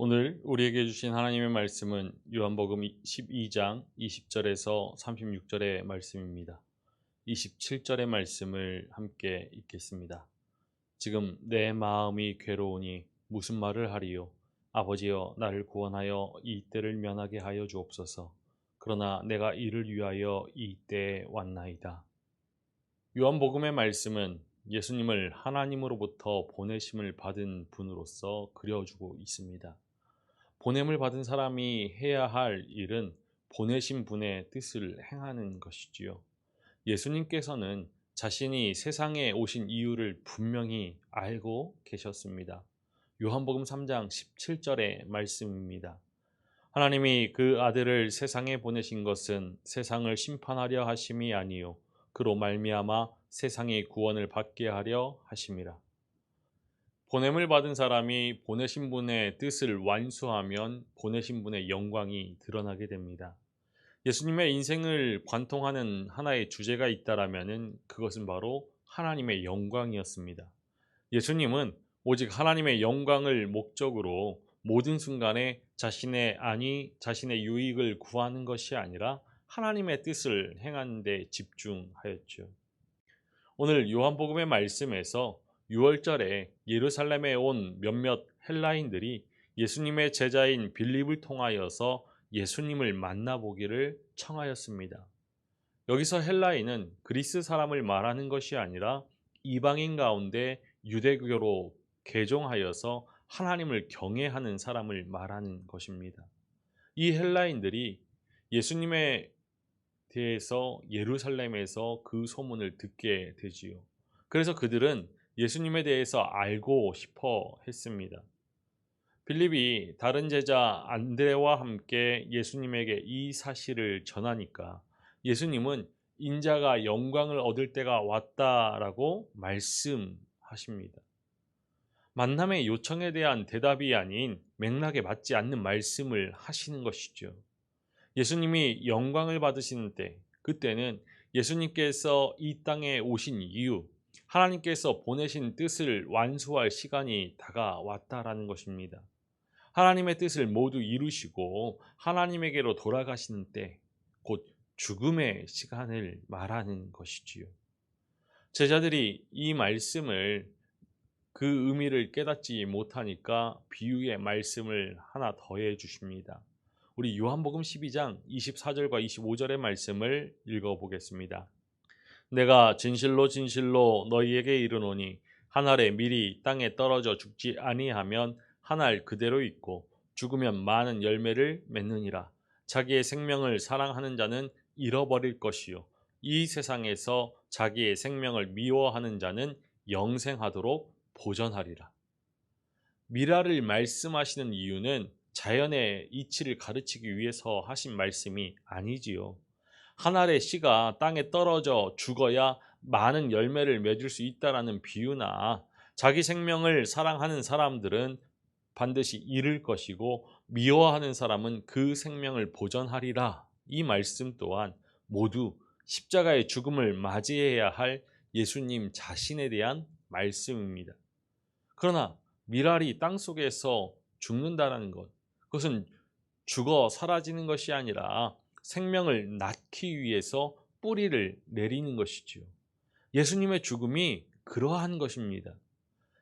오늘 우리에게 주신 하나님의 말씀은 요한복음 12장 20절에서 36절의 말씀입니다. 27절의 말씀을 함께 읽겠습니다. 지금 내 마음이 괴로우니 무슨 말을 하리요? 아버지여, 나를 구원하여 이 때를 면하게 하여 주옵소서. 그러나 내가 이를 위하여 이 때에 왔나이다. 요한복음의 말씀은 예수님을 하나님으로부터 보내심을 받은 분으로서 그려주고 있습니다. 보냄을 받은 사람이 해야 할 일은 보내신 분의 뜻을 행하는 것이지요. 예수님께서는 자신이 세상에 오신 이유를 분명히 알고 계셨습니다. 요한복음 3장 17절의 말씀입니다. 하나님이 그 아들을 세상에 보내신 것은 세상을 심판하려 하심이 아니요 그로 말미암아 세상이 구원을 받게 하려 하심이라. 보냄을 받은 사람이 보내신 분의 뜻을 완수하면 보내신 분의 영광이 드러나게 됩니다. 예수님의 인생을 관통하는 하나의 주제가 있다라면은 그것은 바로 하나님의 영광이었습니다. 예수님은 오직 하나님의 영광을 목적으로 모든 순간에 자신의 유익을 구하는 것이 아니라 하나님의 뜻을 행하는 데 집중하였죠. 오늘 요한복음의 말씀에서 6월절에 예루살렘에 온 몇몇 헬라인들이 예수님의 제자인 빌립을 통하여서 예수님을 만나보기를 청하였습니다. 여기서 헬라인은 그리스 사람을 말하는 것이 아니라 이방인 가운데 유대교로 개종하여서 하나님을 경외하는 사람을 말하는 것입니다. 이 헬라인들이 예수님의 대해서 예루살렘에서 그 소문을 듣게 되지요. 그래서 그들은 예수님에 대해서 알고 싶어 했습니다. 빌립이 다른 제자 안드레와 함께 예수님에게 이 사실을 전하니까 예수님은 인자가 영광을 얻을 때가 왔다라고 말씀하십니다. 만남의 요청에 대한 대답이 아닌 맥락에 맞지 않는 말씀을 하시는 것이죠. 예수님이 영광을 받으시는 때, 그때는 예수님께서 이 땅에 오신 이유, 하나님께서 보내신 뜻을 완수할 시간이 다가왔다라는 것입니다. 하나님의 뜻을 모두 이루시고 하나님에게로 돌아가시는 때, 곧 죽음의 시간을 말하는 것이지요. 제자들이 이 말씀을 그 의미를 깨닫지 못하니까 비유의 말씀을 하나 더해 주십니다. 우리 요한복음 12장 24절과 25절의 말씀을 읽어보겠습니다. 내가 진실로 진실로 너희에게 이르노니 한 알의 밀이 땅에 떨어져 죽지 아니하면 한 알 그대로 있고 죽으면 많은 열매를 맺느니라. 자기의 생명을 사랑하는 자는 잃어버릴 것이요 이 세상에서 자기의 생명을 미워하는 자는 영생하도록 보전하리라. 미라를 말씀하시는 이유는 자연의 이치를 가르치기 위해서 하신 말씀이 아니지요. 한 알의 씨가 땅에 떨어져 죽어야 많은 열매를 맺을 수 있다라는 비유나 자기 생명을 사랑하는 사람들은 반드시 잃을 것이고 미워하는 사람은 그 생명을 보전하리라. 이 말씀 또한 모두 십자가의 죽음을 맞이해야 할 예수님 자신에 대한 말씀입니다. 그러나 미랄이 땅속에서 죽는다는 것, 그것은 죽어 사라지는 것이 아니라 생명을 낳기 위해서 뿌리를 내리는 것이지요. 예수님의 죽음이 그러한 것입니다.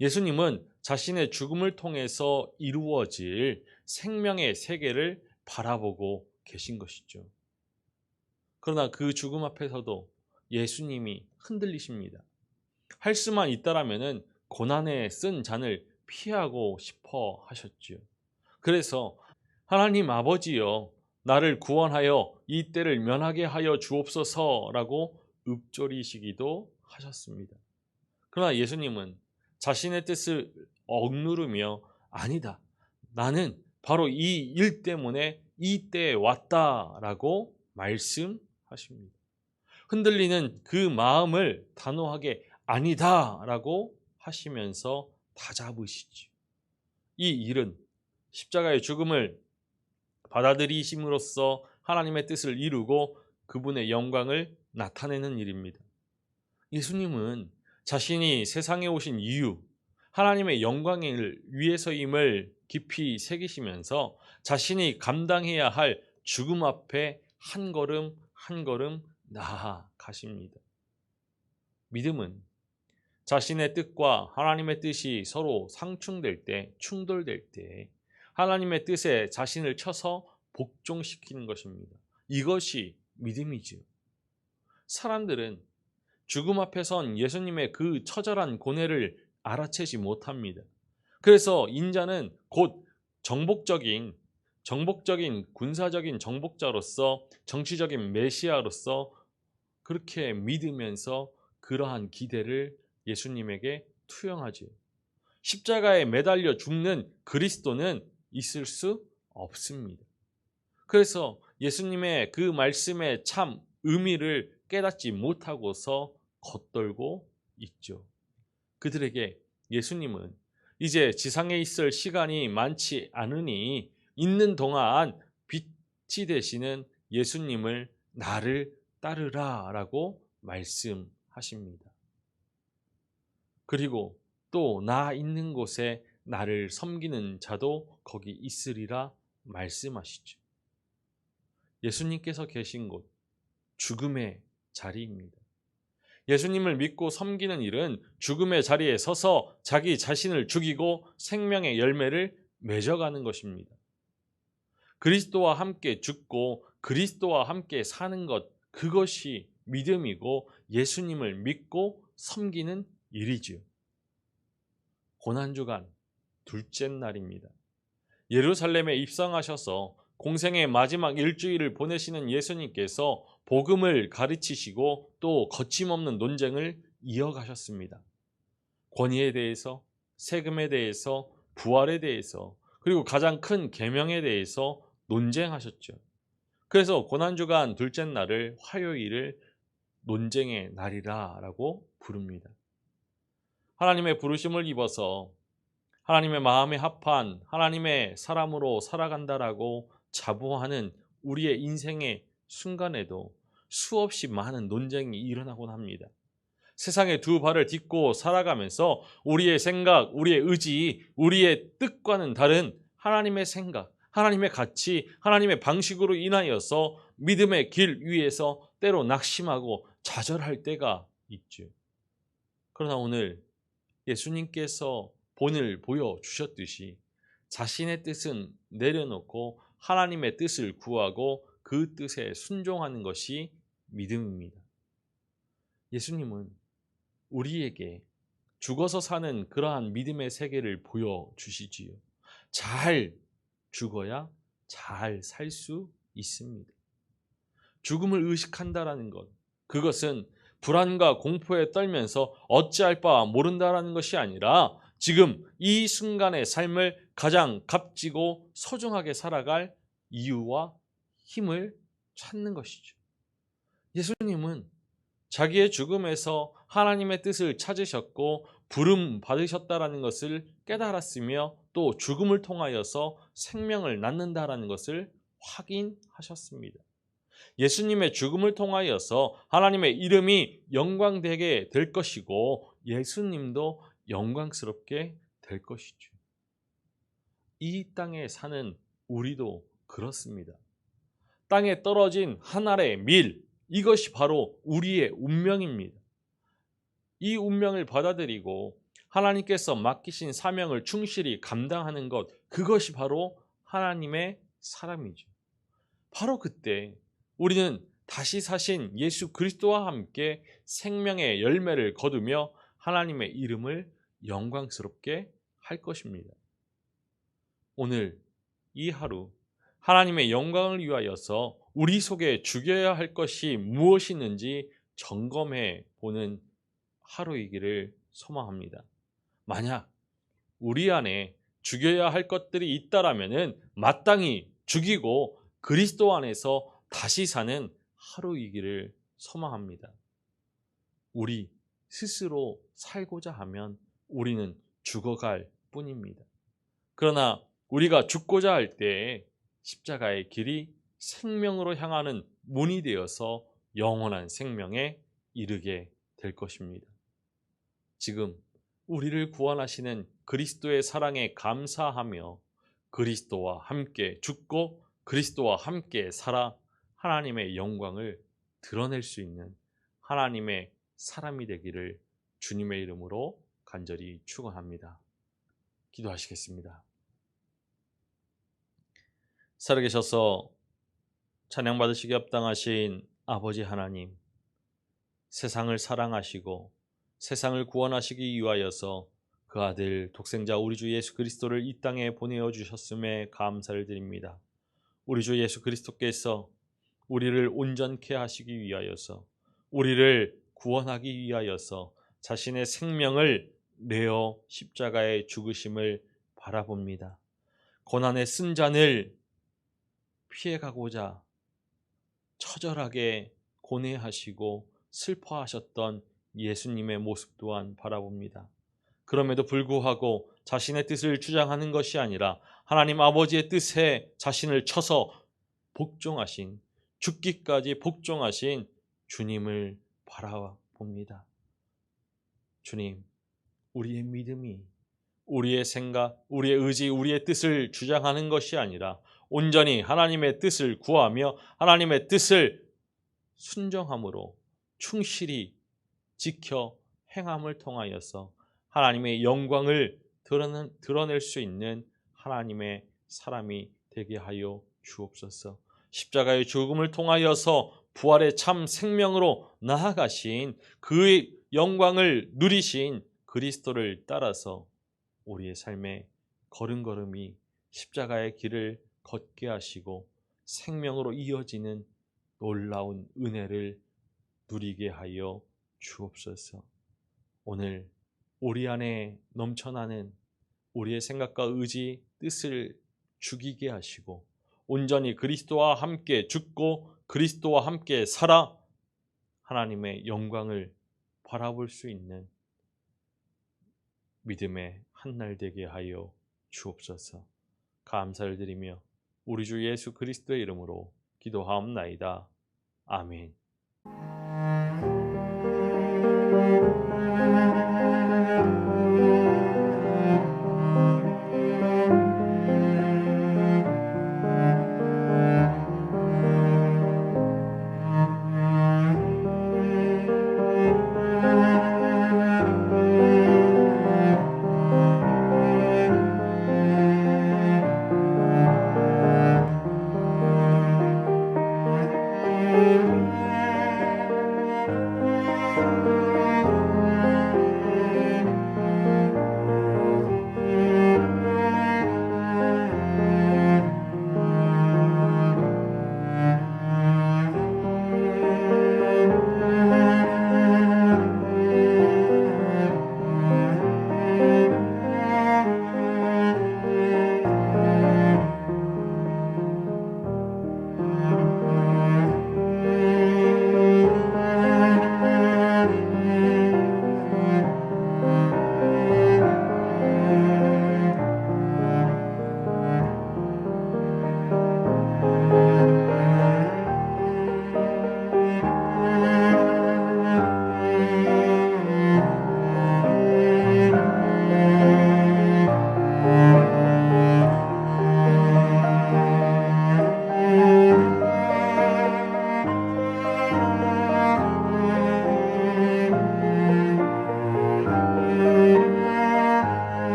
예수님은 자신의 죽음을 통해서 이루어질 생명의 세계를 바라보고 계신 것이죠. 그러나 그 죽음 앞에서도 예수님이 흔들리십니다. 할 수만 있다라면은 고난에 쓴 잔을 피하고 싶어 하셨지요. 그래서 하나님 아버지여, 나를 구원하여 이 때를 면하게 하여 주옵소서라고 읊조리시기도 하셨습니다. 그러나 예수님은 자신의 뜻을 억누르며 아니다, 나는 바로 이 일 때문에 이 때에 왔다라고 말씀하십니다. 흔들리는 그 마음을 단호하게 아니다라고 하시면서 다잡으시죠. 이 일은 십자가의 죽음을 받아들이심으로써 하나님의 뜻을 이루고 그분의 영광을 나타내는 일입니다. 예수님은 자신이 세상에 오신 이유, 하나님의 영광을 위해서임을 깊이 새기시면서 자신이 감당해야 할 죽음 앞에 한 걸음 한 걸음 나아가십니다. 믿음은 자신의 뜻과 하나님의 뜻이 서로 상충될 때, 충돌될 때 하나님의 뜻에 자신을 쳐서 복종시키는 것입니다. 이것이 믿음이지요. 사람들은 죽음 앞에 선 예수님의 그 처절한 고뇌를 알아채지 못합니다. 그래서 인자는 곧 정복적인 군사적인 정복자로서 정치적인 메시아로서 그렇게 믿으면서 그러한 기대를 예수님에게 투영하지요. 십자가에 매달려 죽는 그리스도는 있을 수 없습니다. 그래서 예수님의 그 말씀의 참 의미를 깨닫지 못하고서 겉돌고 있죠. 그들에게 예수님은 이제 지상에 있을 시간이 많지 않으니 있는 동안 빛이 되시는 예수님을 나를 따르라 라고 말씀하십니다. 그리고 또 나 있는 곳에 나를 섬기는 자도 거기 있으리라 말씀하시죠. 예수님께서 계신 곳, 죽음의 자리입니다. 예수님을 믿고 섬기는 일은 죽음의 자리에 서서 자기 자신을 죽이고 생명의 열매를 맺어가는 것입니다. 그리스도와 함께 죽고 그리스도와 함께 사는 것, 그것이 믿음이고 예수님을 믿고 섬기는 일이지요. 고난주간 둘째 날입니다. 예루살렘에 입성하셔서 공생의 마지막 일주일을 보내시는 예수님께서 복음을 가르치시고 또 거침없는 논쟁을 이어가셨습니다. 권위에 대해서, 세금에 대해서, 부활에 대해서, 그리고 가장 큰 계명에 대해서 논쟁하셨죠. 그래서 고난주간 둘째 날을 화요일을 논쟁의 날이라고 부릅니다. 하나님의 부르심을 입어서 하나님의 마음에 합한 하나님의 사람으로 살아간다라고 자부하는 우리의 인생의 순간에도 수없이 많은 논쟁이 일어나곤 합니다. 세상에 두 발을 딛고 살아가면서 우리의 생각, 우리의 의지, 우리의 뜻과는 다른 하나님의 생각, 하나님의 가치, 하나님의 방식으로 인하여서 믿음의 길 위에서 때로 낙심하고 좌절할 때가 있죠. 그러나 오늘 예수님께서 본을 보여주셨듯이 자신의 뜻은 내려놓고 하나님의 뜻을 구하고 그 뜻에 순종하는 것이 믿음입니다. 예수님은 우리에게 죽어서 사는 그러한 믿음의 세계를 보여주시지요. 잘 죽어야 잘 살 수 있습니다. 죽음을 의식한다라는 것, 그것은 불안과 공포에 떨면서 어찌할 바 모른다라는 것이 아니라 지금 이 순간의 삶을 가장 값지고 소중하게 살아갈 이유와 힘을 찾는 것이죠. 예수님은 자기의 죽음에서 하나님의 뜻을 찾으셨고 부름 받으셨다라는 것을 깨달았으며 또 죽음을 통하여서 생명을 낳는다라는 것을 확인하셨습니다. 예수님의 죽음을 통하여서 하나님의 이름이 영광되게 될 것이고 예수님도 영광스럽게 될 것이죠. 이 땅에 사는 우리도 그렇습니다. 땅에 떨어진 한 알의 밀, 이것이 바로 우리의 운명입니다. 이 운명을 받아들이고 하나님께서 맡기신 사명을 충실히 감당하는 것, 그것이 바로 하나님의 사람이죠. 바로 그때 우리는 다시 사신 예수 그리스도와 함께 생명의 열매를 거두며 하나님의 이름을 영광스럽게 할 것입니다. 오늘 이 하루 하나님의 영광을 위하여서 우리 속에 죽여야 할 것이 무엇이 있는지 점검해 보는 하루이기를 소망합니다. 만약 우리 안에 죽여야 할 것들이 있다라면은 마땅히 죽이고 그리스도 안에서 다시 사는 하루이기를 소망합니다. 우리 스스로 살고자 하면 우리는 죽어갈 뿐입니다. 그러나 우리가 죽고자 할 때 십자가의 길이 생명으로 향하는 문이 되어서 영원한 생명에 이르게 될 것입니다. 지금 우리를 구원하시는 그리스도의 사랑에 감사하며 그리스도와 함께 죽고 그리스도와 함께 살아 하나님의 영광을 드러낼 수 있는 하나님의 사람이 되기를 주님의 이름으로 간절히 축원합니다. 기도하시겠습니다. 살아계셔서 찬양받으시기 합당하신 아버지 하나님, 세상을 사랑하시고 세상을 구원하시기 위하여서 그 아들 독생자 우리 주 예수 그리스도를 이 땅에 보내어 주셨음에 감사를 드립니다. 우리 주 예수 그리스도께서 우리를 온전케 하시기 위하여서, 우리를 구원하기 위하여서 자신의 생명을 내어 십자가에 죽으심을 바라봅니다. 고난의 쓴잔을 피해가고자 처절하게 고뇌하시고 슬퍼하셨던 예수님의 모습 또한 바라봅니다. 그럼에도 불구하고 자신의 뜻을 주장하는 것이 아니라 하나님 아버지의 뜻에 자신을 쳐서 복종하신, 죽기까지 복종하신 주님을 바라봅니다. 주님, 우리의 믿음이 우리의 생각, 우리의 의지, 우리의 뜻을 주장하는 것이 아니라 온전히 하나님의 뜻을 구하며 하나님의 뜻을 순종함으로 충실히 지켜 행함을 통하여서 하나님의 영광을 드러낼 수 있는 하나님의 사람이 되게 하여 주옵소서. 십자가의 죽음을 통하여서 부활의 참 생명으로 나아가신 그의 영광을 누리신 그리스도를 따라서 우리의 삶의 걸음걸음이 십자가의 길을 걷게 하시고 생명으로 이어지는 놀라운 은혜를 누리게 하여 주옵소서. 오늘 우리 안에 넘쳐나는 우리의 생각과 의지, 뜻을 죽이게 하시고 온전히 그리스도와 함께 죽고 그리스도와 함께 살아 하나님의 영광을 바라볼 수 있는 믿음의 한날 되게 하여 주옵소서. 감사를 드리며 우리 주 예수 그리스도의 이름으로 기도하옵나이다. 아멘.